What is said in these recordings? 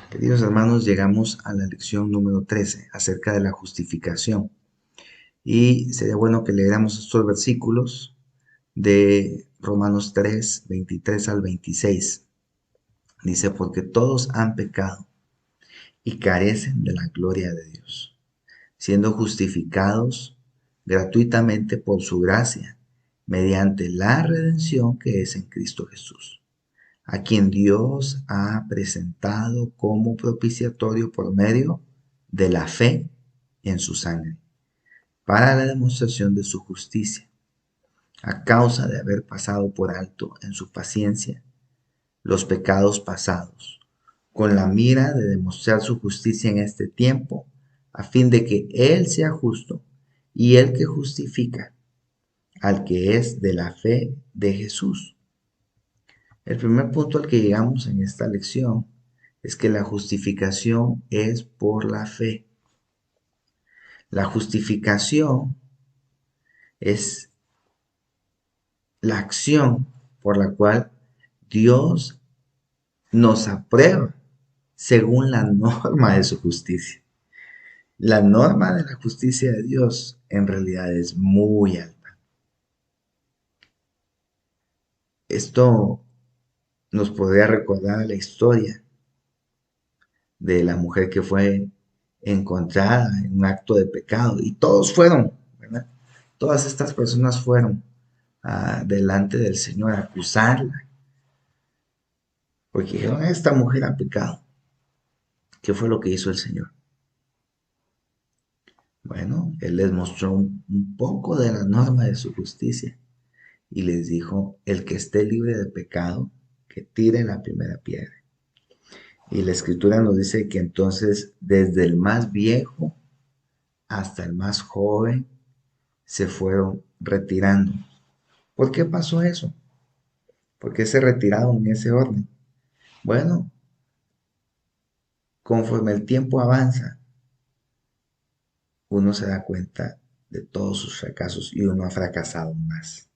Queridos hermanos, llegamos a la lección número 13 acerca de la justificación. Y sería bueno que leéramos estos versículos de Romanos 3, 23 al 26. Dice, porque todos han pecado y carecen de la gloria de Dios, siendo justificados gratuitamente por su gracia, mediante la redención que es en Cristo Jesús, a quien Dios ha presentado como propiciatorio por medio de la fe en su sangre, para la demostración de su justicia, a causa de haber pasado por alto en su paciencia los pecados pasados, con la mira de demostrar su justicia en este tiempo, a fin de que Él sea justo y el que justifica al que es de la fe de Jesús. El primer punto al que llegamos en esta lección es que la justificación es por la fe. La justificación es la acción por la cual Dios nos aprueba según la norma de su justicia. La norma de la justicia de Dios en realidad es muy alta. Esto nos podría recordar la historia de la mujer que fue encontrada en un acto de pecado y todos fueron, ¿verdad? Todas estas personas fueron delante del Señor a acusarla porque dijeron, esta mujer ha pecado. ¿Qué fue lo que hizo el Señor? Bueno, Él les mostró un poco de la norma de su justicia y les dijo, el que esté libre de pecado, que tire la primera piedra. Y la escritura nos dice que entonces desde el más viejo hasta el más joven se fueron retirando. ¿Por qué pasó eso? ¿Por qué se retiraron en ese orden? Bueno, conforme el tiempo avanza, uno se da cuenta de todos sus fracasos y uno ha fracasado más.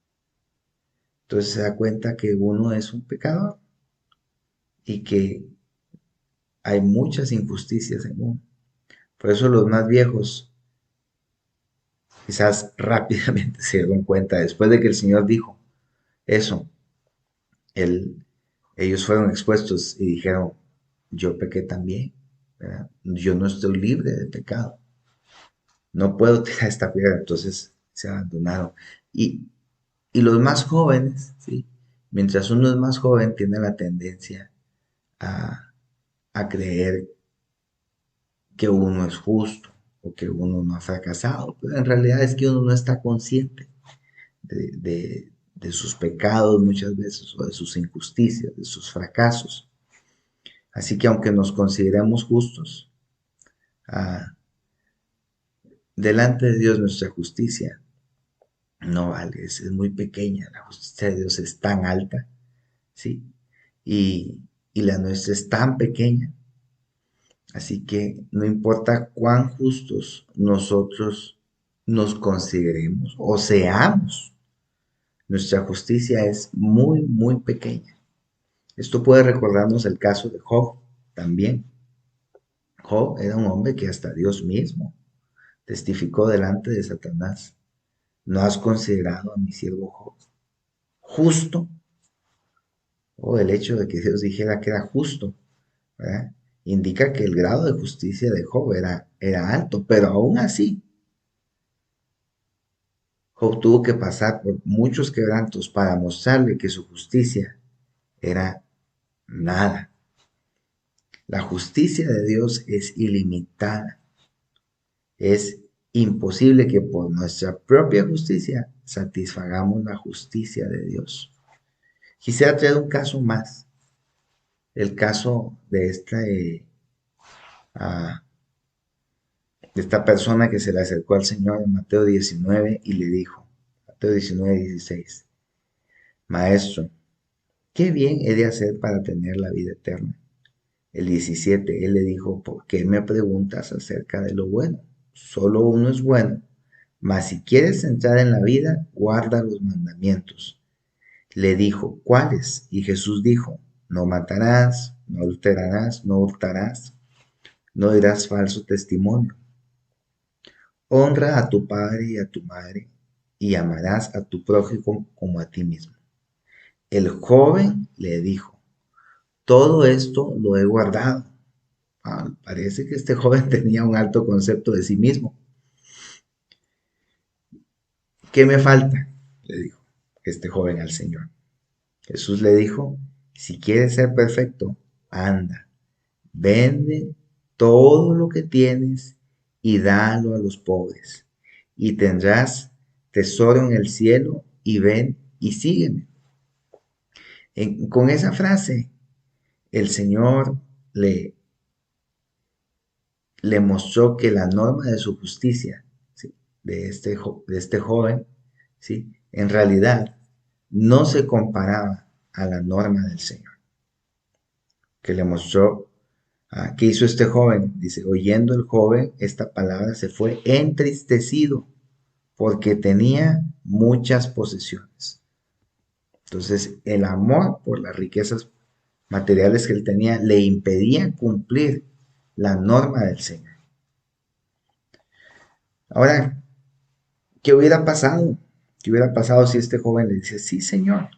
Entonces se da cuenta que uno es un pecador y que hay muchas injusticias en uno. Por eso los más viejos quizás rápidamente se dieron cuenta, después de que el Señor dijo eso, él, ellos fueron expuestos y dijeron, yo pequé también, ¿verdad? Yo no estoy libre de pecado, no puedo tirar esta piedra, entonces se abandonaron. Y, y los más jóvenes, ¿sí? Mientras uno es más joven, tiene la tendencia a, a creer que uno es justo o que uno no ha fracasado, pero en realidad es que uno no está consciente de sus pecados muchas veces o de sus injusticias, de sus fracasos. Así que aunque nos consideremos justos, ah, delante de Dios nuestra justicia no vale, es muy pequeña, la justicia de Dios es tan alta, ¿sí? Y, y la nuestra es tan pequeña, así que no importa cuán justos nosotros nos consideremos o seamos, nuestra justicia es muy, muy pequeña. Esto puede recordarnos el caso de Job también. Job era un hombre que hasta Dios mismo testificó delante de Satanás. ¿No has considerado a mi siervo Job justo? O el hecho de que Dios dijera que era justo, ¿verdad? Indica que el grado de justicia de Job era alto, pero aún así, Job tuvo que pasar por muchos quebrantos para mostrarle que su justicia era nada. La justicia de Dios es ilimitada. Es imposible que por nuestra propia justicia satisfagamos la justicia de Dios. Quisiera traer un caso más, el caso de ah, esta persona que se le acercó al Señor en Mateo 19 y le dijo, Mateo 19:16, Maestro, ¿qué bien he de hacer para tener la vida eterna? El 17, él le dijo, ¿por qué me preguntas acerca de lo bueno? Solo uno es bueno, mas si quieres entrar en la vida, guarda los mandamientos. Le dijo, ¿cuáles? Y Jesús dijo, no matarás, no adulterarás, no hurtarás, no dirás falso testimonio. Honra a tu padre y a tu madre, y amarás a tu prójimo como a ti mismo. El joven le dijo, todo esto lo he guardado. Parece que este joven tenía un alto concepto de sí mismo. ¿Qué me falta?, le dijo este joven al Señor. Jesús le dijo, si quieres ser perfecto, anda, vende todo lo que tienes y dalo a los pobres, y tendrás tesoro en el cielo, y ven y sígueme. Con esa frase, el Señor le mostró que la norma de su justicia, ¿sí?, de este joven, ¿sí?, en realidad no se comparaba a la norma del Señor, que le mostró. ¿Qué hizo este joven? Dice, oyendo el joven esta palabra se fue entristecido porque tenía muchas posesiones. Entonces, el amor por las riquezas materiales que él tenía le impedía cumplir la norma del Señor. Ahora, ¿qué hubiera pasado? ¿Qué hubiera pasado si este joven le dice, sí, señor,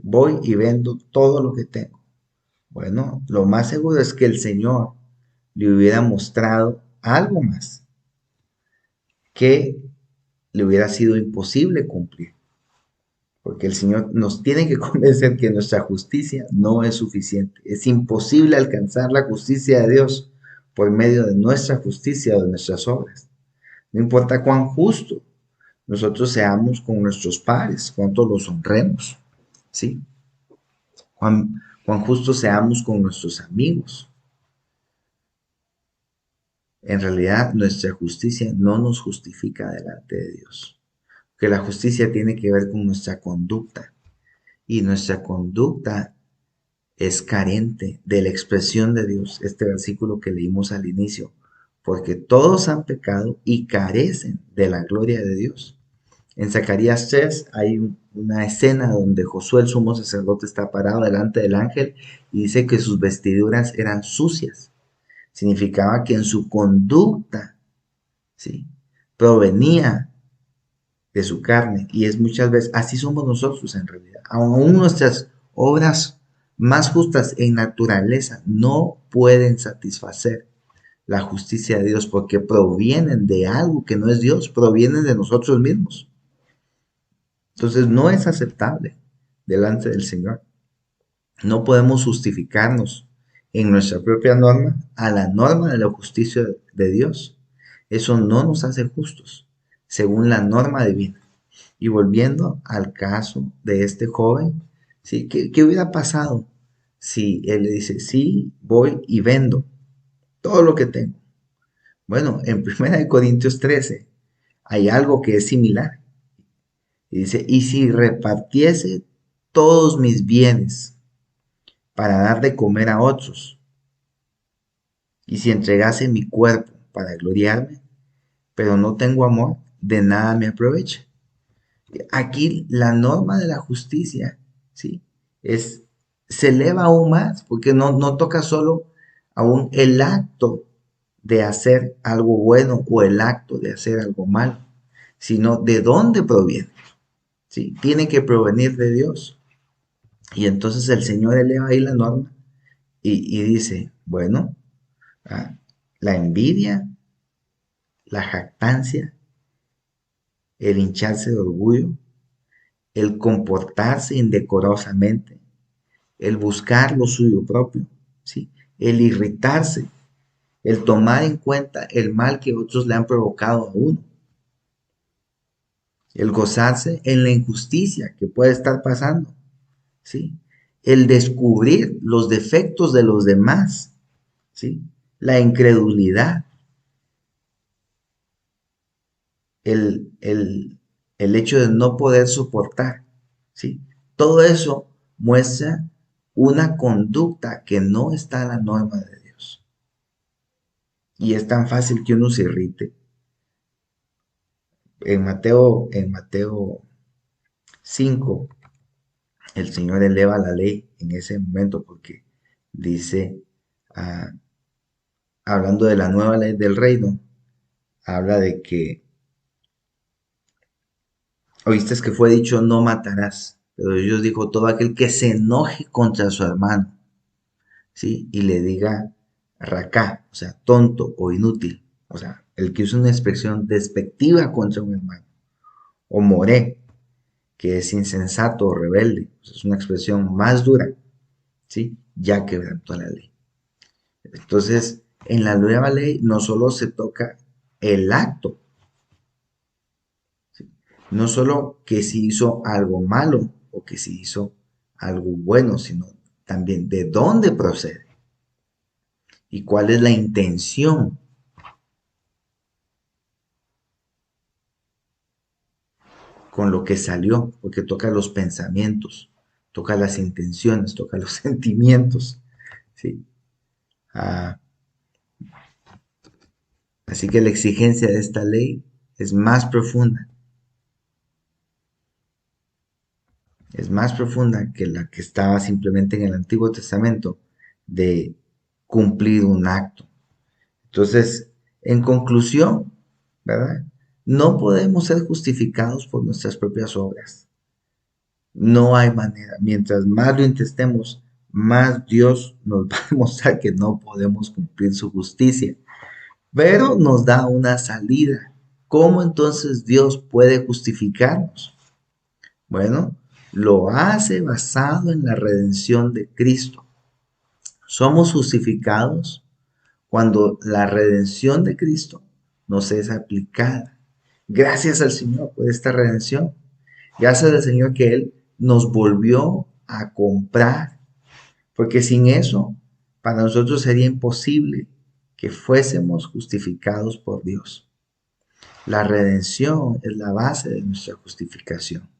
voy y vendo todo lo que tengo? Bueno, lo más seguro es que el Señor le hubiera mostrado algo más que le hubiera sido imposible cumplir. Porque el Señor nos tiene que convencer que nuestra justicia no es suficiente. Es imposible alcanzar la justicia de Dios por medio de nuestra justicia o de nuestras obras. No importa cuán justo nosotros seamos con nuestros pares, cuánto los honremos, ¿sí? Cuán justos seamos con nuestros amigos. En realidad, nuestra justicia no nos justifica delante de Dios. Que la justicia tiene que ver con nuestra conducta. Y nuestra conducta es carente de la expresión de Dios. Este versículo que leímos al inicio. Porque todos han pecado y carecen de la gloria de Dios. En Zacarías 3 hay una escena donde Josué, el sumo sacerdote, está parado delante del ángel y dice que sus vestiduras eran sucias. Significaba que en su conducta, ¿sí?, provenía de su carne, y es muchas veces, así somos nosotros en realidad. Aún nuestras obras más justas en naturaleza no pueden satisfacer la justicia de Dios porque provienen de algo que no es Dios, provienen de nosotros mismos. Entonces no es aceptable delante del Señor. No podemos justificarnos en nuestra propia norma a la norma de la justicia de Dios. Eso no nos hace justos, según la norma divina. Y volviendo al caso de este joven, ¿sí?, ¿Qué hubiera pasado si él le dice, sí, voy y vendo todo lo que tengo? Bueno, en 1 Corintios 13 hay algo que es similar. Y dice, y si repartiese todos mis bienes para dar de comer a otros, y si entregase mi cuerpo para gloriarme, pero no tengo amor, de nada me aprovecha. Aquí la norma de la justicia, ¿sí?, se eleva aún más, porque no toca solo aún el acto de hacer algo bueno o el acto de hacer algo malo, sino de dónde proviene, ¿sí? Tiene que provenir de Dios. Y entonces el Señor eleva ahí la norma y dice, bueno, la envidia, la jactancia, el hincharse de orgullo, el comportarse indecorosamente, el buscar lo suyo propio, ¿sí?, el irritarse, el tomar en cuenta el mal que otros le han provocado a uno, el gozarse en la injusticia que puede estar pasando, ¿sí?, el descubrir los defectos de los demás, ¿sí?, la incredulidad, el hecho de no poder soportar, ¿sí? Todo eso muestra una conducta que no está a la norma de Dios. Y es tan fácil que uno se irrite. En Mateo 5, el Señor eleva la ley en ese momento porque dice, ah, hablando de la nueva ley del reino, habla de que, oíste que fue dicho, no matarás, pero Dios dijo, todo aquel que se enoje contra su hermano, ¿sí? Y le diga racá, o sea, tonto o inútil, o sea, el que usa una expresión despectiva contra un hermano, o moré, que es insensato o rebelde, o sea, es una expresión más dura, ¿sí? Ya quebrantó la ley. Entonces, en la nueva ley no solo se toca el acto, ¿sí? No solo que si hizo algo malo o que si hizo algo bueno, sino también de dónde procede y cuál es la intención con lo que salió, porque toca los pensamientos, toca las intenciones, toca los sentimientos, ¿sí? Ah, así que la exigencia de esta ley es más profunda que la que estaba simplemente en el Antiguo Testamento de cumplir un acto. Entonces, en conclusión, ¿verdad? No podemos ser justificados por nuestras propias obras. No hay manera. Mientras más lo intentemos, más Dios nos va a demostrar que no podemos cumplir su justicia. Pero nos da una salida. ¿Cómo entonces Dios puede justificarnos? Bueno, lo hace basado en la redención de Cristo. Somos justificados cuando la redención de Cristo nos es aplicada. Gracias al Señor por esta redención. Gracias al Señor que Él nos volvió a comprar. Porque sin eso, para nosotros sería imposible que fuésemos justificados por Dios. La redención es la base de nuestra justificación.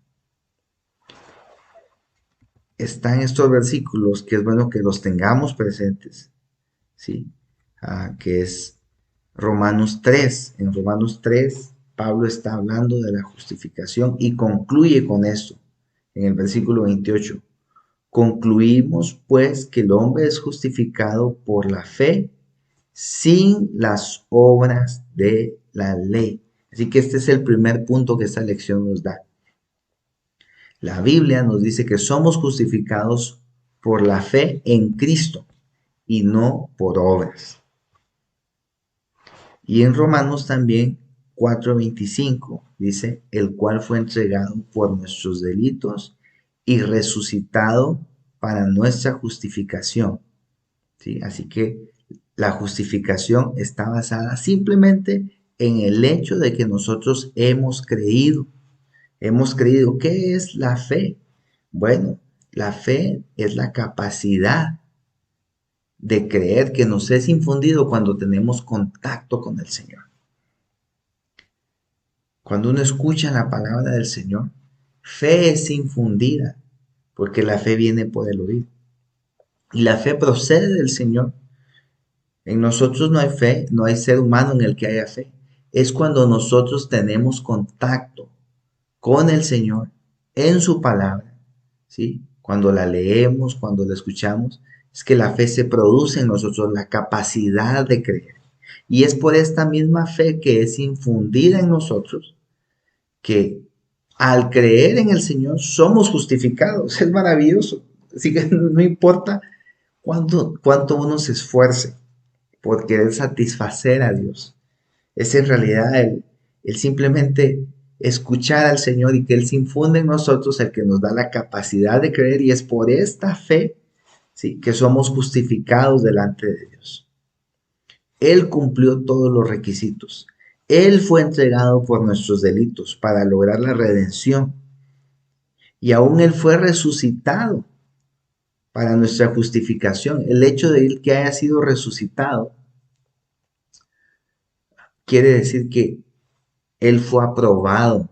Están estos versículos que es bueno que los tengamos presentes, ¿sí? Que es Romanos 3. En Romanos 3, Pablo está hablando de la justificación y concluye con esto, en el versículo 28. Concluimos pues que el hombre es justificado por la fe sin las obras de la ley. Así que este es el primer punto que esta lección nos da. La Biblia nos dice que somos justificados por la fe en Cristo y no por obras. Y en Romanos también 4:25 dice, el cual fue entregado por nuestros delitos y resucitado para nuestra justificación. ¿Sí? Así que la justificación está basada simplemente en el hecho de que nosotros hemos creído. Hemos creído. ¿Qué es la fe? Bueno, la fe es la capacidad de creer que nos es infundido cuando tenemos contacto con el Señor. Cuando uno escucha la palabra del Señor, fe es infundida, porque la fe viene por el oír. Y la fe procede del Señor. En nosotros no hay fe, no hay ser humano en el que haya fe. Es cuando nosotros tenemos contacto con el Señor en su palabra, ¿sí? Cuando la leemos, cuando la escuchamos, es que la fe se produce en nosotros, la capacidad de creer. Y es por esta misma fe que es infundida en nosotros que al creer en el Señor somos justificados. Es maravilloso. Así que no importa cuánto uno se esfuerce por querer satisfacer a Dios. Es en realidad el simplemente escuchar al Señor y que Él se infunde en nosotros el que nos da la capacidad de creer y es por esta fe, ¿sí?, que somos justificados delante de Dios. Él cumplió todos los requisitos. Él fue entregado por nuestros delitos para lograr la redención y aún Él fue resucitado para nuestra justificación. El hecho de Él que haya sido resucitado quiere decir que Él fue aprobado,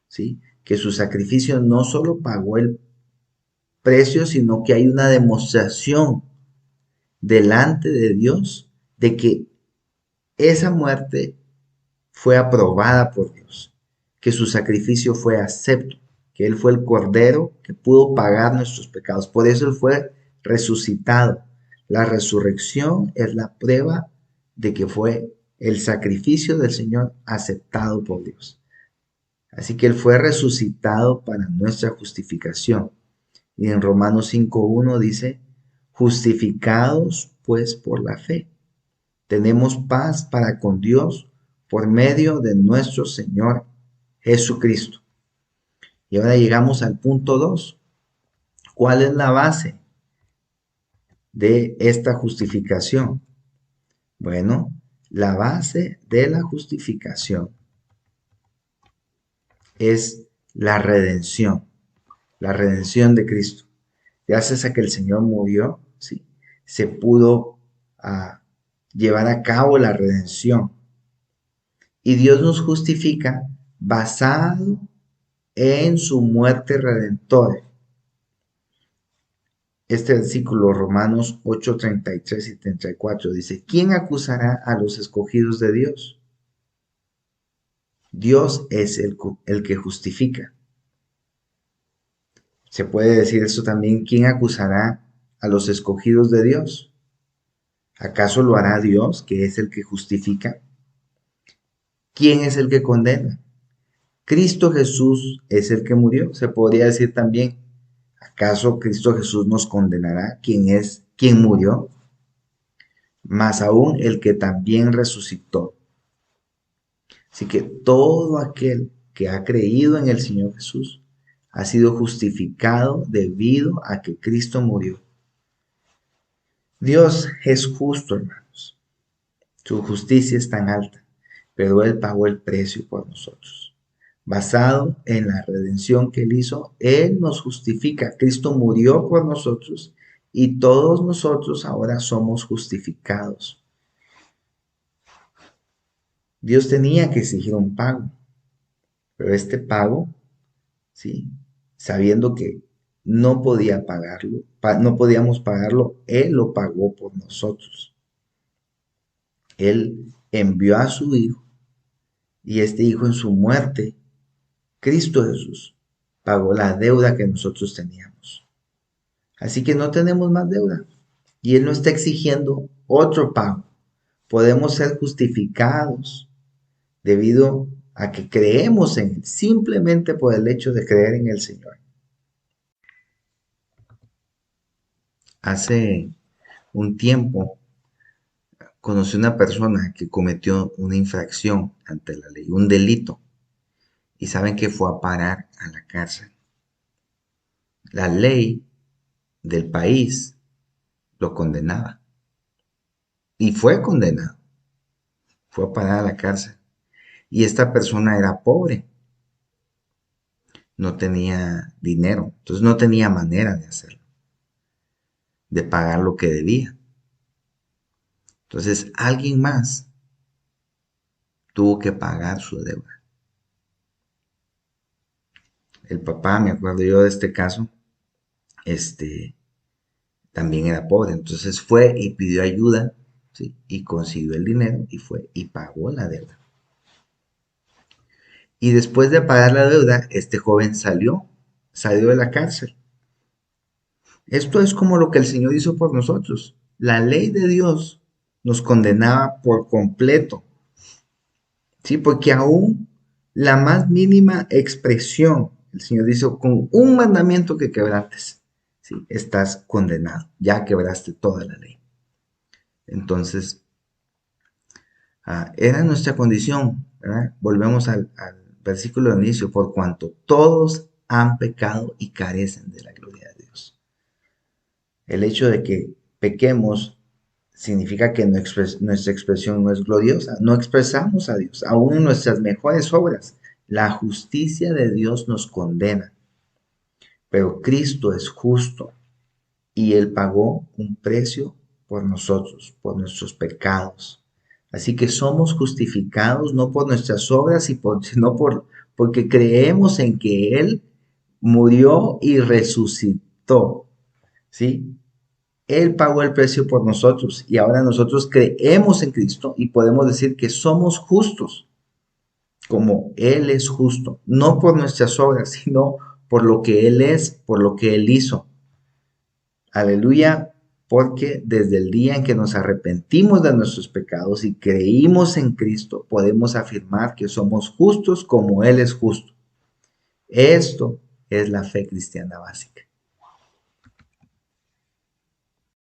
¿sí? Que su sacrificio no solo pagó el precio, sino que hay una demostración delante de Dios de que esa muerte fue aprobada por Dios, que su sacrificio fue acepto, que Él fue el Cordero que pudo pagar nuestros pecados. Por eso Él fue resucitado. La resurrección es la prueba de que fue el sacrificio del Señor aceptado por Dios. Así que Él fue resucitado para nuestra justificación. Y en Romanos 5:1 dice, justificados pues por la fe, tenemos paz para con Dios por medio de nuestro Señor Jesucristo. Y ahora llegamos al punto 2. ¿Cuál es la base de esta justificación? Bueno, la base de la justificación es la redención de Cristo. Gracias a que el Señor murió, ¿sí?, se pudo llevar a cabo la redención. Y Dios nos justifica basado en su muerte redentora. Este versículo, Romanos 8:33 y 34, dice, ¿quién acusará a los escogidos de Dios? Dios es el que justifica. Se puede decir esto también, ¿quién acusará a los escogidos de Dios? ¿Acaso lo hará Dios, que es el que justifica? ¿Quién es el que condena? Cristo Jesús es el que murió. Se podría decir también, ¿acaso Cristo Jesús nos condenará? ¿Quién murió? Más aún el que también resucitó. Así que todo aquel que ha creído en el Señor Jesús ha sido justificado debido a que Cristo murió. Dios es justo, hermanos. Su justicia es tan alta, pero Él pagó el precio por nosotros. Basado en la redención que Él hizo, Él nos justifica. Cristo murió por nosotros y todos nosotros ahora somos justificados. Dios tenía que exigir un pago, pero este pago, ¿sí?, sabiendo que no podía pagarlo, no podíamos pagarlo, Él lo pagó por nosotros. Él envió a su Hijo y este Hijo en su muerte, Cristo Jesús, pagó la deuda que nosotros teníamos. Así que no tenemos más deuda y Él no está exigiendo otro pago. Podemos ser justificados debido a que creemos en Él, simplemente por el hecho de creer en el Señor. Hace un tiempo conocí una persona que cometió una infracción ante la ley, un delito, y saben que fue a parar a la cárcel. La ley del país lo condenaba y fue condenado, fue a parar a la cárcel. Y esta persona era pobre, no tenía dinero, entonces no tenía manera de hacerlo, de pagar lo que debía. Entonces alguien más tuvo que pagar su deuda. El papá, me acuerdo yo de este caso, también era pobre, entonces fue y pidió ayuda, ¿sí?, y consiguió el dinero y fue y pagó la deuda. Y después de pagar la deuda, este joven salió de la cárcel. Esto es como lo que el Señor hizo por nosotros. La ley de Dios nos condenaba por completo, ¿sí? Porque aún la más mínima expresión, el Señor dice, con un mandamiento que quebrantes, ¿sí?, estás condenado, ya quebraste toda la ley. Entonces, era nuestra condición, ¿verdad? Volvemos al versículo de inicio, por cuanto todos han pecado y carecen de la gloria de Dios. El hecho de que pequemos significa que nuestra expresión no es gloriosa, no expresamos a Dios, aún en nuestras mejores obras. La justicia de Dios nos condena, pero Cristo es justo y Él pagó un precio por nosotros, por nuestros pecados. Así que somos justificados no por nuestras obras, sino porque creemos en que Él murió y resucitó, ¿sí? Él pagó el precio por nosotros y ahora nosotros creemos en Cristo y podemos decir que somos justos, como Él es justo, no por nuestras obras, sino por lo que Él es, por lo que Él hizo. Aleluya, porque desde el día en que nos arrepentimos de nuestros pecados y creímos en Cristo, podemos afirmar que somos justos como Él es justo. Esto es la fe cristiana básica.